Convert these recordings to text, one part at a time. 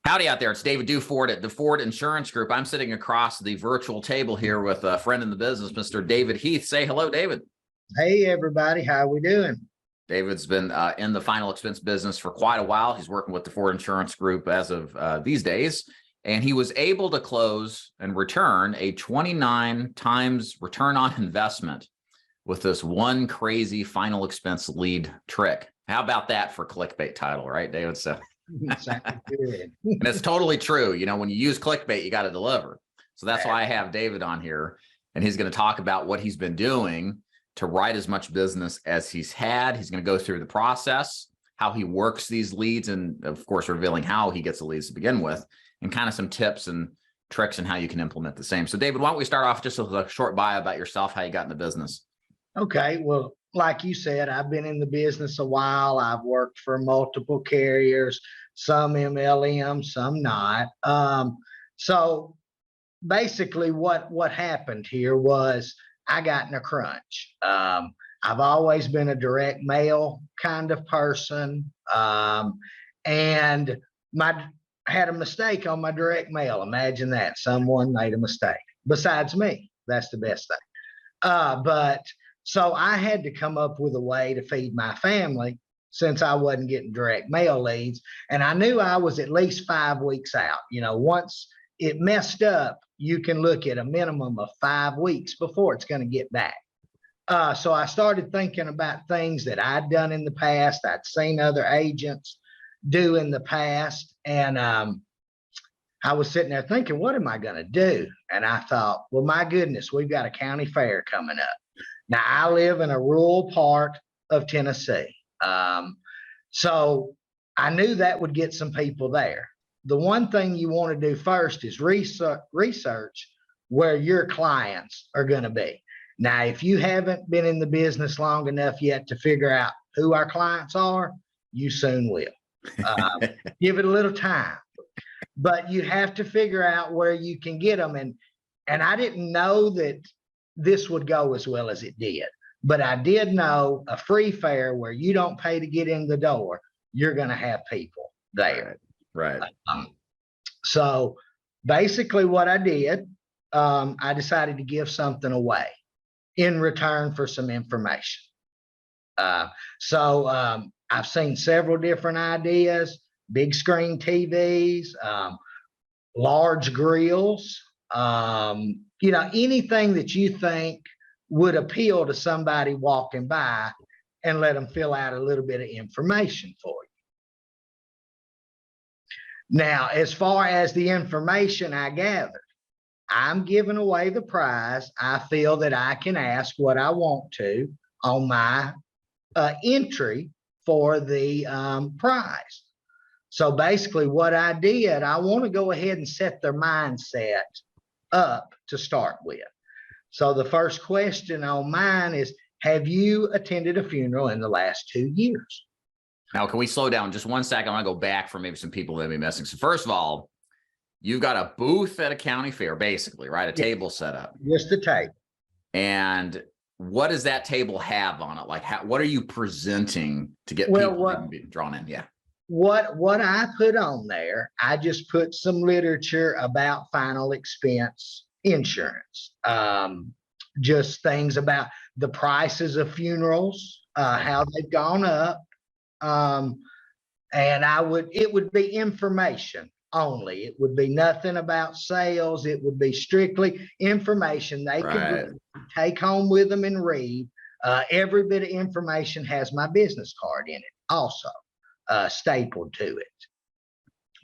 Howdy out there. It's David Duford at Duford Insurance Group. I'm sitting across the virtual table here with a friend in the business, Mr. David Heath. Say hello, David. Hey, everybody. How we doing? David's been in the final expense business for quite a while. He's working with Duford Insurance Group as of these days, and he was able to close and return a 29 times return on investment with this one crazy final expense lead trick. How about that for clickbait title, right, David? So. Good. And it's totally true. You know, when you use clickbait, you got to deliver. So that's why I have David on here, and he's going to talk about what he's been doing to write as much business as he's had. He's going to go through the process, how he works these leads, and of course, revealing how he gets the leads to begin with, and kind of some tips and tricks and how you can implement the same. So David, why don't we start off just with a short bio about yourself, how you got in the business? Okay. Well, like you said, I've been in the business a while. I've worked for multiple carriers, some MLM, some not. So basically what happened here was I got in a crunch. I've always been a direct mail kind of person. And had a mistake on my direct mail. Imagine that. Someone made a mistake besides me. That's the best thing. So I had to come up with a way to feed my family since I wasn't getting direct mail leads. And I knew I was at least 5 weeks out. You know, once it messed up, you can look at a minimum of 5 weeks before it's going to get back. So I started thinking about things that I'd done in the past. I'd seen other agents do in the past. And I was sitting there thinking, what am I going to do? And I thought, well, my goodness, we've got a county fair coming up. Now, I live in a rural part of Tennessee. So I knew that would get some people there. The one thing you want to do first is research where your clients are going to be. Now, if you haven't been in the business long enough yet to figure out who our clients are, you soon will. Give it a little time. But you have to figure out where you can get them. And I didn't know that this would go as well as it did. But I did know a free fair where you don't pay to get in the door, you're going to have people there. Right. So basically what I did, I decided to give something away in return for some information. So I've seen several different ideas, big screen TVs, large grills, you know, anything that you think would appeal to somebody walking by, and let them fill out a little bit of information for you. Now, as far as the information I gathered, I'm giving away the prize. I feel that I can ask what I want to on my entry for the prize. So basically what I did, I want to go ahead and set their mindset up to start with. So the first question on mine is, have you attended a funeral in the last 2 years? Now, can we slow down just 1 second? I want to go back for maybe some people that may be missing. So first of all, you've got a booth at a county fair, basically, right? A table set up. Just a table. And what does that table have on it? Like, what are you presenting to get people to be drawn in? Yeah. What I put on there, I just put some literature about final expense insurance, just things about the prices of funerals, how they've gone up, and it would be information only. It would be nothing about sales. It would be strictly information they could take home with them and read. Every bit of information has my business card in it also, stapled to it.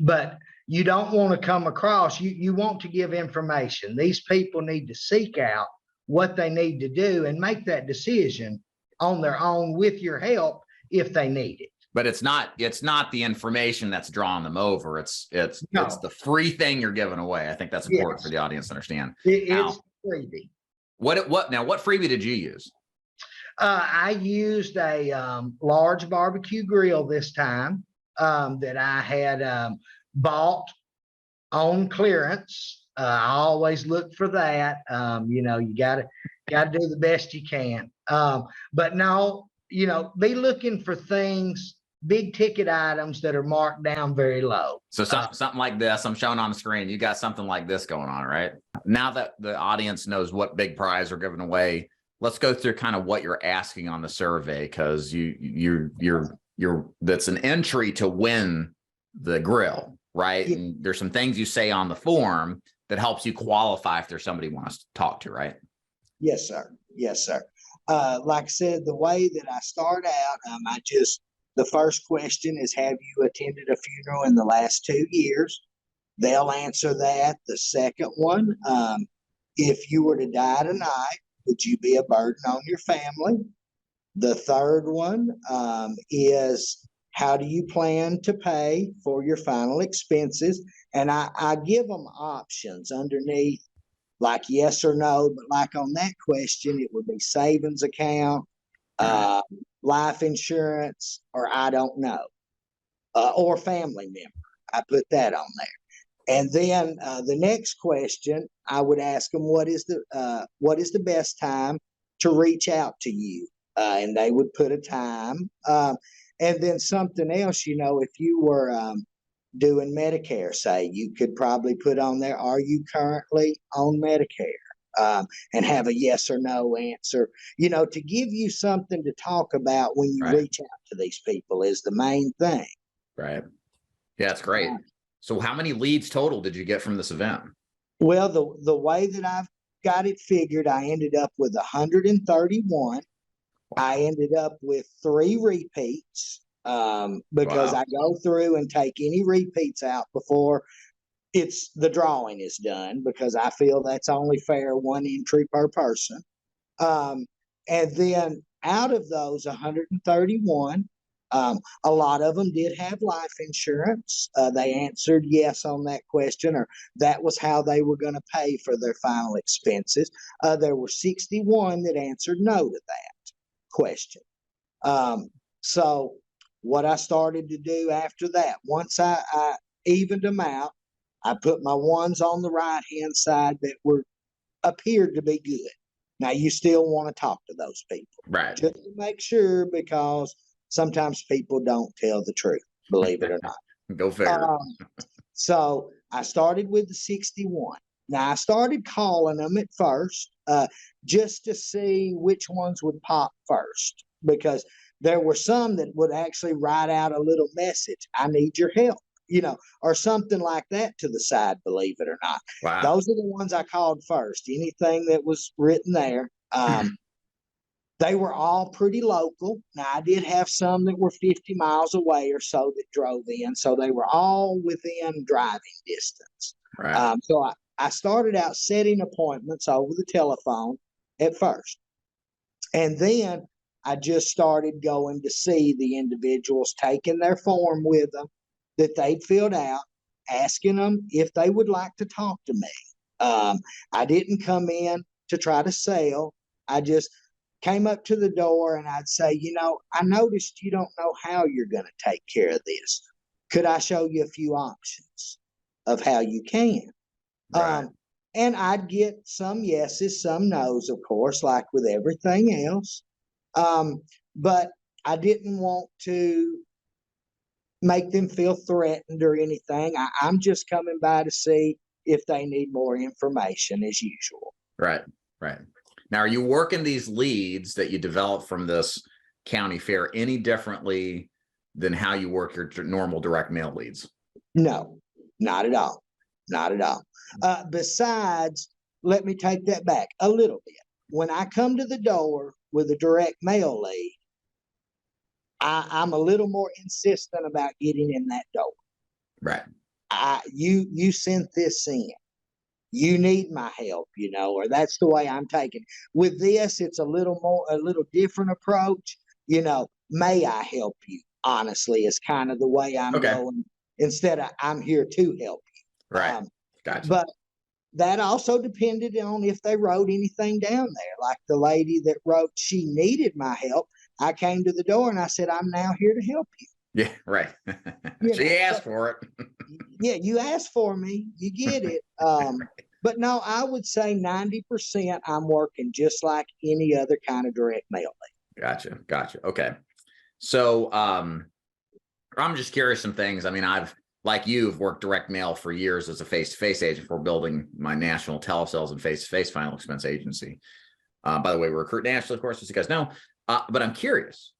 But you don't want to come across, you want to give information. These people need to seek out what they need to do and make that decision on their own with your help if they need it. But it's not the information that's drawing them over. It's the free thing you're giving away. I think that's important for the audience to understand. It's freebie. What freebie did you use? I used a large barbecue grill this time that I had bought on clearance. I always look for that. You know, you gotta do the best you can. But no, you know, be looking for things big ticket items that are marked down very low. So something like this, I'm showing on the screen. You got something like this going on, right? Now that the audience knows what big prize are giving away, let's go through kind of what you're asking on the survey, because you're that's an entry to win the grill, right? Yeah. And there's some things you say on the form that helps you qualify if there's somebody you want us to talk to, right? Yes, sir. Yes, sir. Like I said, the way that I start out, the first question is, have you attended a funeral in the last 2 years? They'll answer that. The second one, if you were to die tonight, would you be a burden on your family? The third one is, how do you plan to pay for your final expenses? And I give them options underneath, like yes or no, but like on that question, it would be savings account, life insurance, or I don't know, or family member. I put that on there. And then the next question, I would ask them, what is the best time to reach out to you? And they would put a time. And then something else, if you were doing Medicare, say, you could probably put on there, are you currently on Medicare? And have a yes or no answer, to give you something to talk about when you reach out to these people is the main thing. Right. Yeah, that's great. So how many leads total did you get from this event? Well, the way that I've got it figured, I ended up with 131. I ended up with 3 repeats because I go through and take any repeats out before the drawing is done, because I feel that's only fair, 1 entry per person. And then out of those 131, a lot of them did have life insurance. They answered yes on that question, or that was how they were going to pay for their final expenses. There were 61 that answered no to that question. So what I started to do after that, once I evened them out, I put my ones on the right-hand side that appeared to be good. Now, you still want to talk to those people. Right. Just to make sure, because sometimes people don't tell the truth, believe it or not. Go figure. So I started with the 61. Now, I started calling them at first just to see which ones would pop first, because there were some that would actually write out a little message, I need your help, or something like that to the side, believe it or not. Wow. Those are the ones I called first. Anything that was written there. They were all pretty local. Now, I did have some that were 50 miles away or so that drove in, so they were all within driving distance. Right. So I started out setting appointments over the telephone at first. And then I just started going to see the individuals, taking their form with them that they'd filled out, asking them if they would like to talk to me. I didn't come in to try to sell. I just came up to the door and I'd say, I noticed you don't know how you're going to take care of this. Could I show you a few options of how you can? Right. And I'd get some yeses, some nos, of course, like with everything else. But I didn't want to make them feel threatened or anything. I'm just coming by to see if they need more information as usual. Right. Right. Now, are you working these leads that you develop from this county fair any differently than how you work your normal direct mail leads? No, not at all. Not at all. Besides, let me take that back a little bit. When I come to the door with a direct mail lead, I'm a little more insistent about getting in that door. Right. You sent this in. You need my help, or that's the way I'm taking it. With this, it's a little different approach. May I help you? Honestly, is kind of the way I'm going, instead of I'm here to help you. Right. Gotcha. But that also depended on if they wrote anything down there. Like the lady that wrote she needed my help. I came to the door and I said, I'm now here to help you. Yeah, right. She asked for it. Yeah, you asked for me. You get it. But no, I would say 90% I'm working just like any other kind of direct mail lead. Gotcha. Okay. So I'm just curious some things. I mean, I've, like you've worked direct mail for years as a face-to-face agent for building my national telesales and face-to-face final expense agency. By the way, we recruit nationally, of course, as you guys know. But I'm curious,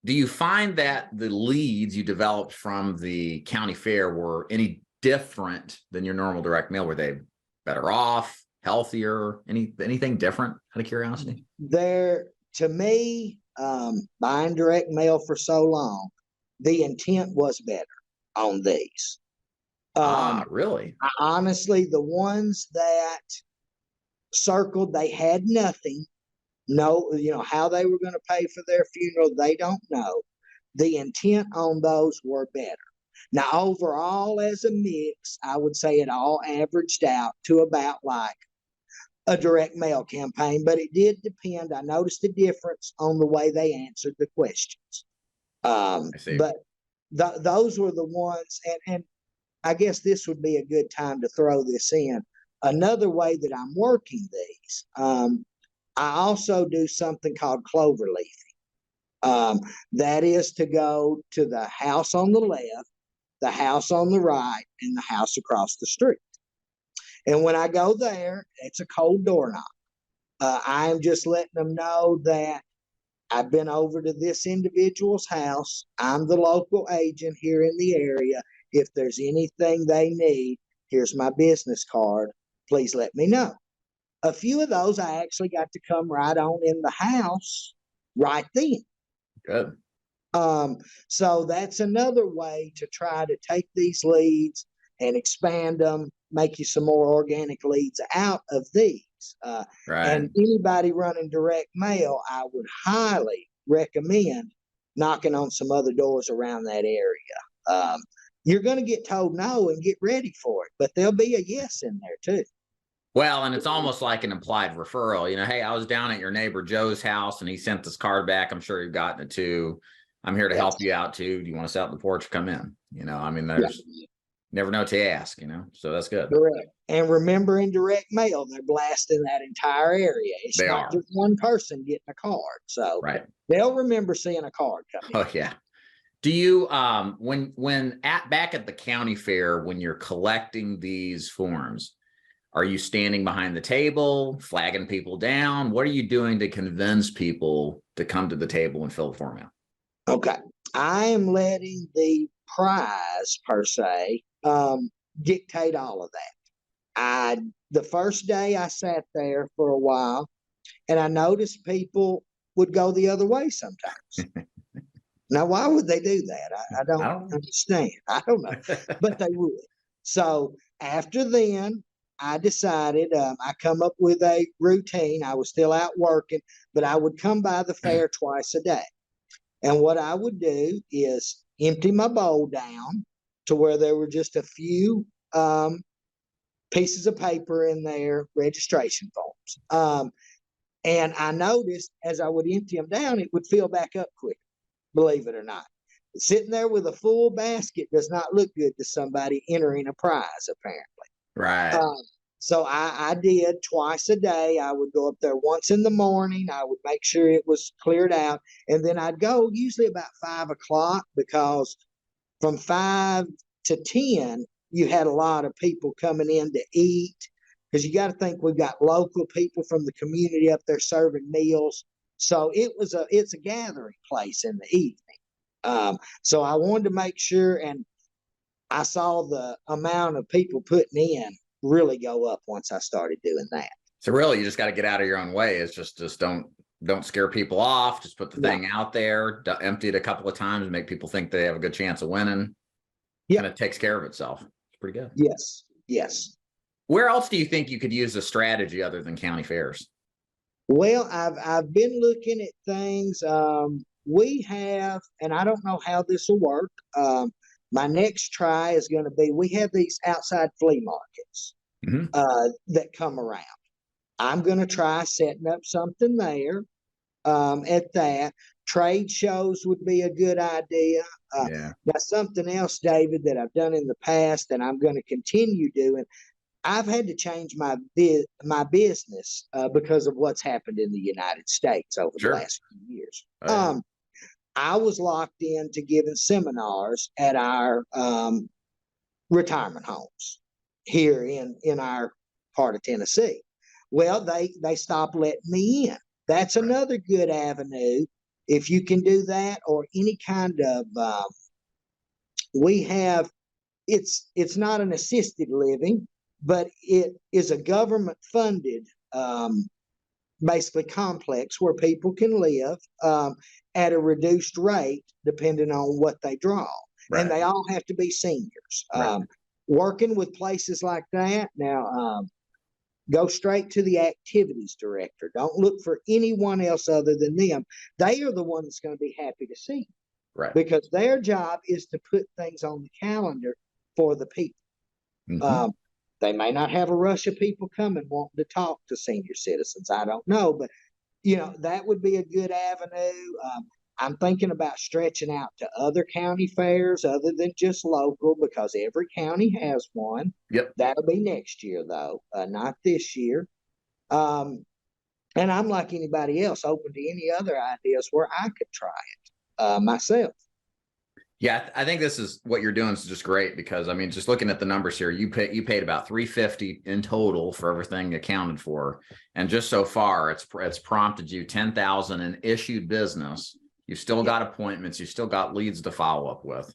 do you find that the leads you developed from the county fair were any different than your normal direct mail? Were they better off, healthier, anything different, out of curiosity? There, to me, buying direct mail for so long, the intent was better on these. Really? Honestly, the ones that circled, they had nothing. No, how they were going to pay for their funeral, they don't know. The intent on those were better. Now, overall, as a mix, I would say it all averaged out to about like a direct mail campaign, but it did depend. I noticed a difference on the way they answered the questions. I see. But those were the ones, and I guess this would be a good time to throw this in. Another way that I'm working these, I also do something called clover leafing. That is to go to the house on the left, the house on the right, and the house across the street. And when I go there, it's a cold door knock. I am just letting them know that I've been over to this individual's house. I'm the local agent here in the area. If there's anything they need, here's my business card. Please let me know. A few of those I actually got to come right on in the house right then. Good. So that's another way to try to take these leads and expand them, make you some more organic leads out of these. Right. And anybody running direct mail, I would highly recommend knocking on some other doors around that area. You're going to get told no and get ready for it, but there'll be a yes in there too. Well, and it's almost like an implied referral. Hey, I was down at your neighbor Joe's house and he sent this card back. I'm sure you've gotten it too. I'm here to help you out too. Do you want to sit out on the porch or come in? I mean, there's never know to ask, so that's good. Correct. And remember, in direct mail, they're blasting that entire area. It's not just one person getting a card. So right. They'll remember seeing a card come in. Oh, yeah. Do you, back at the county fair, when you're collecting these forms, are you standing behind the table, flagging people down? What are you doing to convince people to come to the table and fill the form out? Okay. I am letting the prize, per se, dictate all of that. The first day I sat there for a while, and I noticed people would go the other way sometimes. Now, why would they do that? I don't understand. I don't know, but they would. So after then, I decided I come up with a routine. I was still out working, but I would come by the fair twice a day. And what I would do is empty my bowl down to where there were just a few pieces of paper in there, registration forms. And I noticed as I would empty them down, it would fill back up quick, believe it or not. Sitting there with a full basket does not look good to somebody entering a prize, apparently. Right. So I did twice a day. I would go up there once in the morning. I would make sure it was cleared out. And then I'd go usually about 5 o'clock, because from 5 to 10, you had a lot of people coming in to eat. Because you got to think we've got local people from the community up there serving meals. So it's a gathering place in the evening. So I wanted to make sure, and I saw the amount of people putting in really go up once I started doing that. So really, you just got to get out of your own way. It's just don't scare people off. Just put the thing out there, empty it a couple of times, and make people think they have a good chance of winning. Yeah, and it takes care of itself. It's pretty good. Yes. Where else do you think you could use a strategy other than county fairs? Well, I've been looking at things. We have, and I don't know how this will work. My next try is going to be, we have these outside flea markets that come around. I'm going to try setting up something there at that. Trade shows would be a good idea. Now, something else, David, that I've done in the past and I'm going to continue doing, I've had to change my business because of what's happened in the United States over the last few years. I was locked into giving seminars at our retirement homes here in our part of Tennessee. Well, they stopped letting me in. That's another good avenue if you can do that, or any kind of we have it's not an assisted living, but it is a government funded basically complex where people can live at a reduced rate depending on what they draw. Right. And they all have to be seniors. Right. Working with places like that now, go straight to the activities director. Don't look for anyone else other than them. They are the one that's going to be happy to see you. Right. Because their job is to put things on the calendar for the people. Mm-hmm. They may not have a rush of people coming wanting to talk to senior citizens. I don't know, but that would be a good avenue. I'm thinking about stretching out to other county fairs other than just local, because every county has one. Yep. That'll be next year though, not this year. And I'm like anybody else, open to any other ideas where I could try it myself. Yeah, I think this is what you're doing is just great, because I mean, just looking at the numbers here, you paid about $350 in total for everything accounted for, and just so far, it's prompted you 10,000 in issued business. You've still got appointments, you still got leads to follow up with,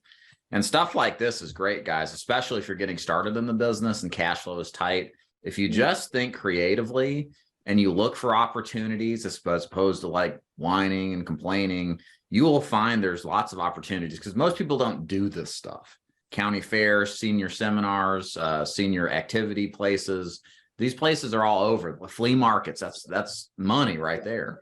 and stuff like this is great, guys. Especially if you're getting started in the business and cash flow is tight. If you just think creatively and you look for opportunities as opposed to like whining and complaining, you will find there's lots of opportunities, because most people don't do this stuff. County fairs, senior seminars, senior activity places. These places are all over. Flea markets, that's money right there.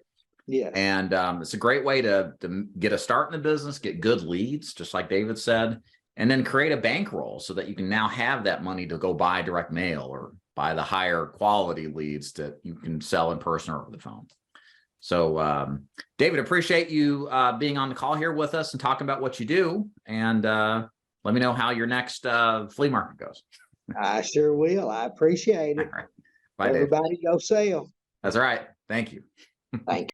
Yeah. And it's a great way to get a start in the business, get good leads, just like David said, and then create a bankroll so that you can now have that money to go buy direct mail or buy the higher quality leads that you can sell in person or over the phone. So, David, appreciate you being on the call here with us and talking about what you do. And let me know how your next flea market goes. I sure will. I appreciate it. All right. Bye, Everybody Dave. go sell. That's right. Thank you. Thank you.